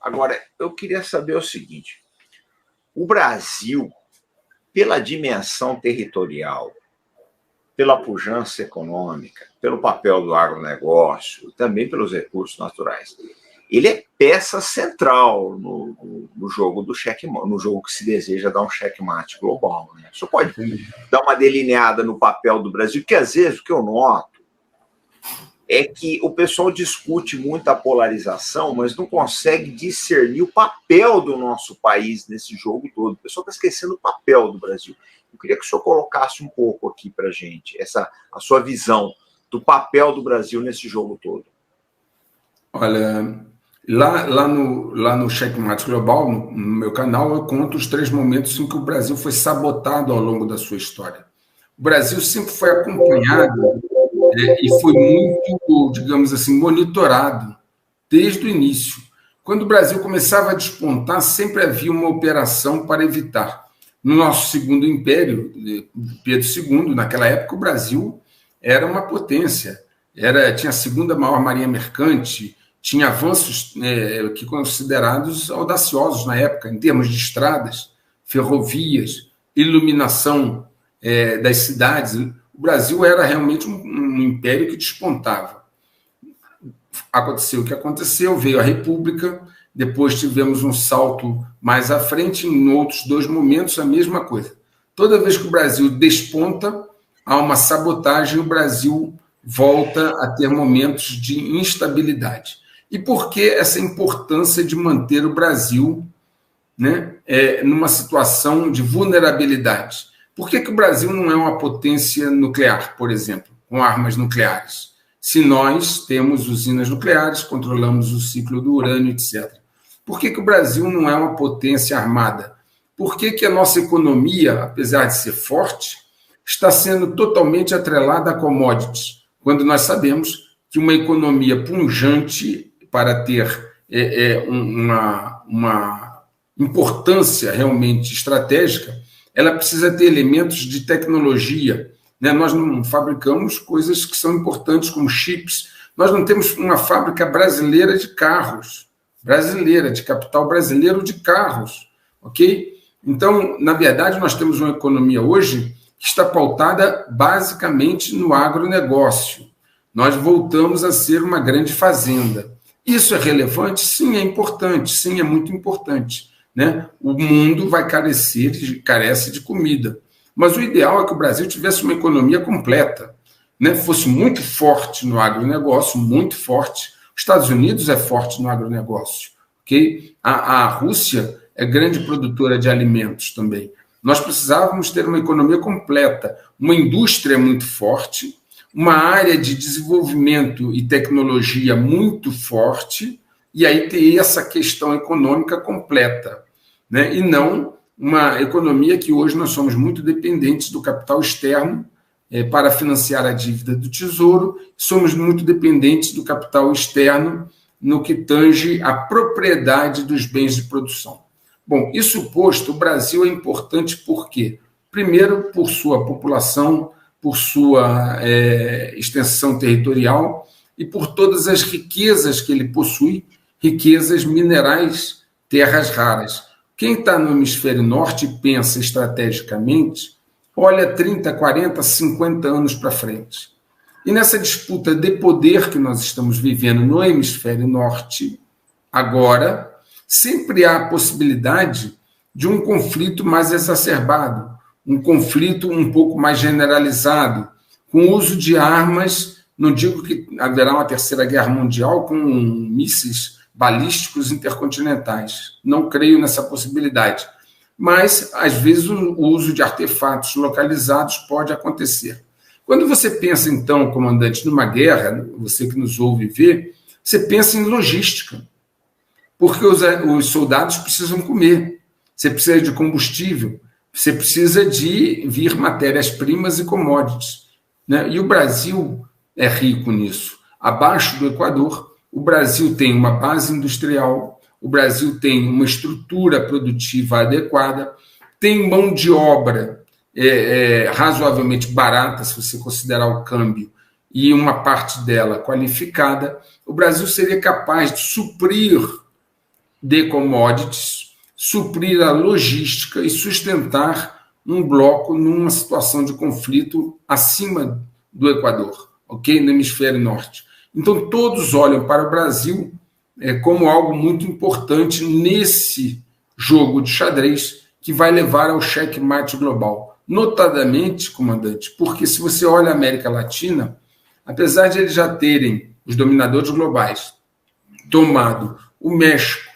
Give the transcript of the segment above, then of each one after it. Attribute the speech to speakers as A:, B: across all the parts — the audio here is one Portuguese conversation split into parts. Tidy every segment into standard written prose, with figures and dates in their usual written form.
A: Agora, eu queria saber o seguinte: o Brasil, pela dimensão territorial, pela pujança econômica, pelo papel do agronegócio, também pelos recursos naturais, ele é peça central no jogo do checkmate, no jogo que se deseja dar um checkmate global. Né? Você pode dar uma delineada no papel do Brasil, que às vezes o que eu noto é que o pessoal discute muito a polarização, mas não consegue discernir o papel do nosso país nesse jogo todo. O pessoal está esquecendo o papel do Brasil. Eu queria que o senhor colocasse um pouco aqui para a gente a sua visão do papel do Brasil nesse jogo todo.
B: Olha, lá no Checkmate Global, no meu canal, eu conto os 3 momentos em que o Brasil foi sabotado ao longo da sua história. O Brasil sempre foi acompanhado e foi muito, digamos assim, monitorado desde o início. Quando o Brasil começava a despontar, sempre havia uma operação para evitar. No nosso segundo império, Pedro II, naquela época, o Brasil era uma potência, tinha a segunda maior marinha mercante, tinha avanços que considerados audaciosos na época, em termos de estradas, ferrovias, iluminação das cidades. O Brasil era realmente um império que despontava. Aconteceu o que aconteceu, veio a República, depois tivemos um salto mais à frente, em outros 2 momentos a mesma coisa. Toda vez que o Brasil desponta, há uma sabotagem, o Brasil volta a ter momentos de instabilidade. E por que essa importância de manter o Brasil, né, numa situação de vulnerabilidade? Por que o Brasil não é uma potência nuclear, por exemplo, com armas nucleares? Se nós temos usinas nucleares, controlamos o ciclo do urânio, etc. Por que o Brasil não é uma potência armada? Por que a nossa economia, apesar de ser forte, está sendo totalmente atrelada a commodities, quando nós sabemos que uma economia pujante, para ter uma importância realmente estratégica, ela precisa ter elementos de tecnologia. Né? Nós não fabricamos coisas que são importantes, como chips. Nós não temos uma fábrica brasileira de carros, de capital brasileiro de carros. Ok? Então, na verdade, nós temos uma economia hoje que está pautada basicamente no agronegócio. Nós voltamos a ser uma grande fazenda. Isso é relevante? Sim, é importante. Sim, é muito importante. Né? O mundo carece de comida. Mas o ideal é que o Brasil tivesse uma economia completa, né? Fosse muito forte no agronegócio, muito forte. Os Estados Unidos é forte no agronegócio. Okay? A Rússia é grande produtora de alimentos também. Nós precisávamos ter uma economia completa, uma indústria muito forte, uma área de desenvolvimento e tecnologia muito forte, e aí ter essa questão econômica completa, né? E não uma economia que hoje nós somos muito dependentes do capital externo para financiar a dívida do Tesouro, somos muito dependentes do capital externo no que tange a propriedade dos bens de produção. Bom, isso posto, o Brasil é importante por quê? Primeiro, por sua população, por sua extensão territorial e por todas as riquezas que ele possui, riquezas minerais, terras raras. Quem está no hemisfério norte e pensa estrategicamente, olha 30, 40, 50 anos para frente. E nessa disputa de poder que nós estamos vivendo no hemisfério norte, agora, sempre há a possibilidade de um conflito mais exacerbado, um conflito um pouco mais generalizado, com o uso de armas. Não digo que haverá uma terceira guerra mundial com mísseis balísticos intercontinentais. Não creio nessa possibilidade. Mas, às vezes, o uso de artefatos localizados pode acontecer. Quando você pensa, então, comandante, numa guerra, você que nos ouve ver, você pensa em logística, porque os soldados precisam comer, você precisa de combustível, você precisa de vir matérias-primas e commodities. Né? E o Brasil é rico nisso. Abaixo do Equador, o Brasil tem uma base industrial, o Brasil tem uma estrutura produtiva adequada, tem mão de obra razoavelmente barata, se você considerar o câmbio, e uma parte dela qualificada. O Brasil seria capaz de suprir de commodities, suprir a logística e sustentar um bloco numa situação de conflito acima do Equador, ok? No hemisfério norte. Então, todos olham para o Brasil como algo muito importante nesse jogo de xadrez que vai levar ao checkmate global. Notadamente, comandante, porque se você olha a América Latina, apesar de eles já terem, os dominadores globais, tomado o México,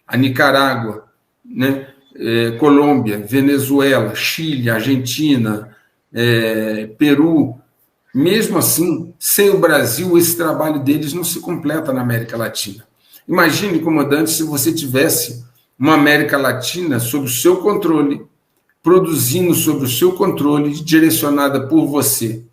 B: a Nicarágua, né, Colômbia, Venezuela, Chile, Argentina, Peru, mesmo assim, sem o Brasil, esse trabalho deles não se completa na América Latina. Imagine, comandante, se você tivesse uma América Latina sob o seu controle, produzindo sob o seu controle, direcionada por você.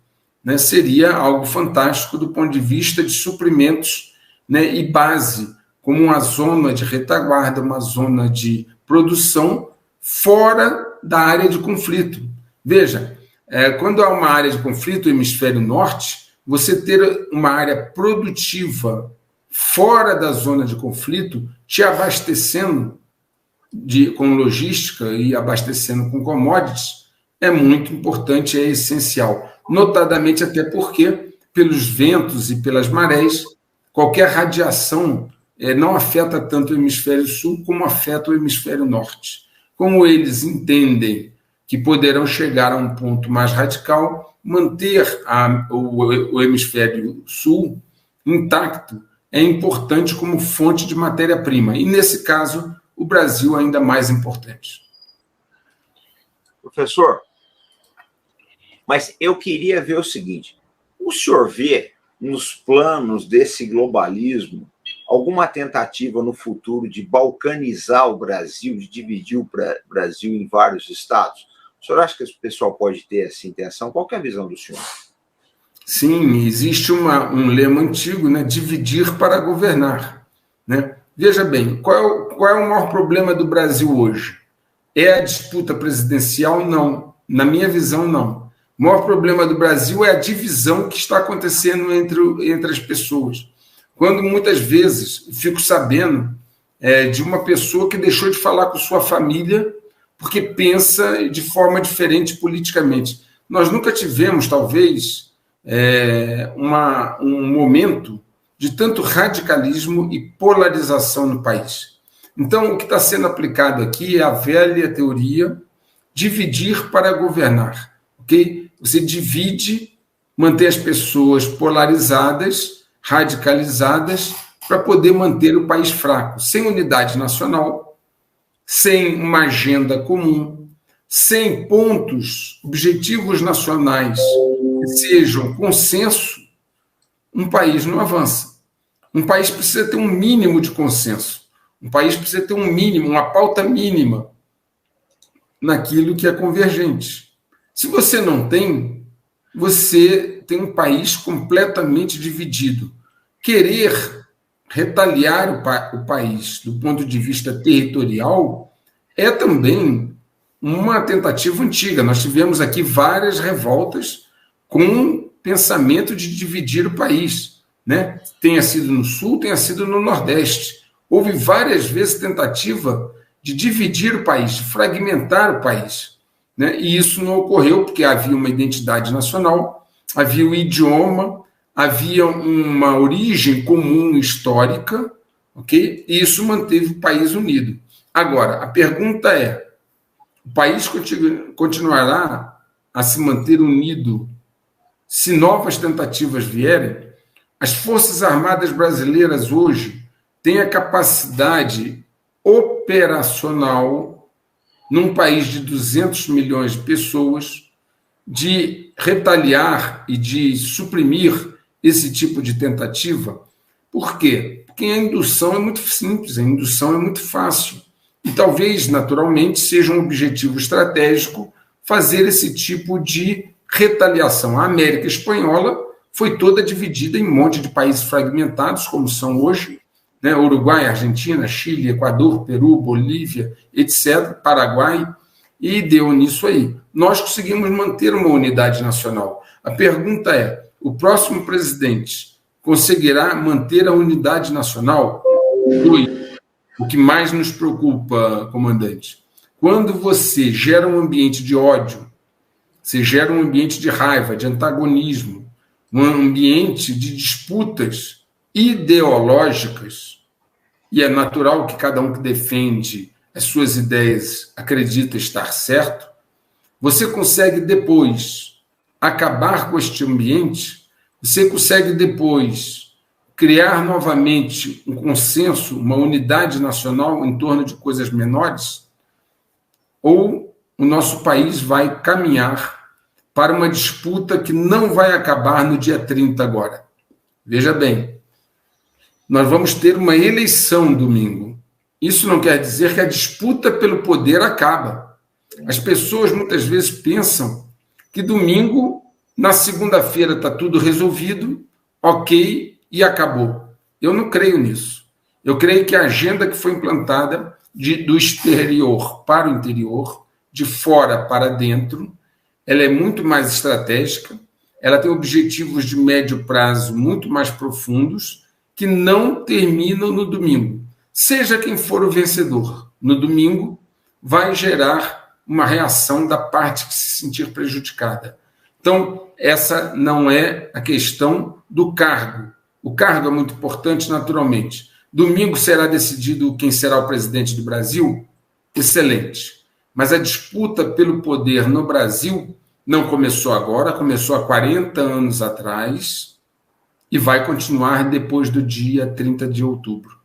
B: Né? Seria algo fantástico do ponto de vista de suprimentos, né, e base, como uma zona de retaguarda, uma zona de produção fora da área de conflito. Veja, quando há uma área de conflito, o hemisfério norte, você ter uma área produtiva fora da zona de conflito, te abastecendo com logística e abastecendo com commodities, é muito importante, é essencial. Notadamente até porque, pelos ventos e pelas marés, qualquer radiação não afeta tanto o hemisfério sul como afeta o hemisfério norte. Como eles entendem que poderão chegar a um ponto mais radical, manter o hemisfério sul intacto é importante como fonte de matéria-prima. E, nesse caso, o Brasil é ainda mais importante.
A: Professor, mas eu queria ver o seguinte: o senhor vê nos planos desse globalismo alguma tentativa no futuro de balcanizar o Brasil, de dividir o Brasil em vários estados? O senhor acha que o pessoal pode ter essa intenção? Qual que é a visão do senhor?
B: Sim, existe um lema antigo, né? Dividir para governar. Né? Veja bem, qual é o maior problema do Brasil hoje? É a disputa presidencial? Não. Na minha visão, não. O maior problema do Brasil é a divisão que está acontecendo entre as pessoas. Quando muitas vezes fico sabendo de uma pessoa que deixou de falar com sua família porque pensa de forma diferente politicamente. Nós nunca tivemos, talvez, um momento de tanto radicalismo e polarização no país. Então, o que está sendo aplicado aqui é a velha teoria dividir para governar. Okay? Você divide, mantém as pessoas polarizadas, radicalizadas, para poder manter o país fraco, sem unidade nacional, sem uma agenda comum, sem pontos, objetivos nacionais que sejam consenso, um país não avança. Um país precisa ter um mínimo de consenso. Um país precisa ter um mínimo, uma pauta mínima naquilo que é convergente. Se você não tem, você tem um país completamente dividido. Querer retaliar o país do ponto de vista territorial é também uma tentativa antiga. Nós tivemos aqui várias revoltas com pensamento de dividir o país, né? Tenha sido no Sul, tenha sido no Nordeste. Houve várias vezes tentativa de dividir o país, de fragmentar o país, né? E isso não ocorreu porque havia uma identidade nacional, havia o idioma, havia uma origem comum histórica, ok? E isso manteve o país unido. Agora, a pergunta é: o país continuará a se manter unido se novas tentativas vierem? As Forças Armadas brasileiras hoje têm a capacidade operacional, num país de 200 milhões de pessoas, de retaliar e de suprimir esse tipo de tentativa? Por quê? Porque a indução é muito simples, a indução é muito fácil. E talvez, naturalmente, seja um objetivo estratégico fazer esse tipo de retaliação. A América Espanhola foi toda dividida em um monte de países fragmentados, como são hoje, né? Uruguai, Argentina, Chile, Equador, Peru, Bolívia, etc., Paraguai, e deu nisso aí. Nós conseguimos manter uma unidade nacional. A pergunta é: o próximo presidente conseguirá manter a unidade nacional? o que mais nos preocupa, comandante. Quando você gera um ambiente de ódio, você gera um ambiente de raiva, de antagonismo, um ambiente de disputas ideológicas, e é natural que cada um que defende as suas ideias acredita estar certo, você consegue depois acabar com este ambiente, você consegue depois criar novamente um consenso, uma unidade nacional em torno de coisas menores, ou o nosso país vai caminhar para uma disputa que não vai acabar no dia 30 agora. Veja bem, nós vamos ter uma eleição domingo. Isso não quer dizer que a disputa pelo poder acaba. As pessoas muitas vezes pensam que domingo, na segunda-feira, está tudo resolvido, ok, e acabou. Eu não creio nisso. Eu creio que a agenda que foi implantada do exterior para o interior, de fora para dentro, ela é muito mais estratégica, ela tem objetivos de médio prazo muito mais profundos, que não terminam no domingo. Seja quem for o vencedor, no domingo vai gerar uma reação da parte que se sentir prejudicada. Então, essa não é a questão do cargo. O cargo é muito importante, naturalmente. Domingo será decidido quem será o presidente do Brasil? Excelente. Mas a disputa pelo poder no Brasil não começou agora, começou há 40 anos atrás e vai continuar depois do dia 30 de outubro.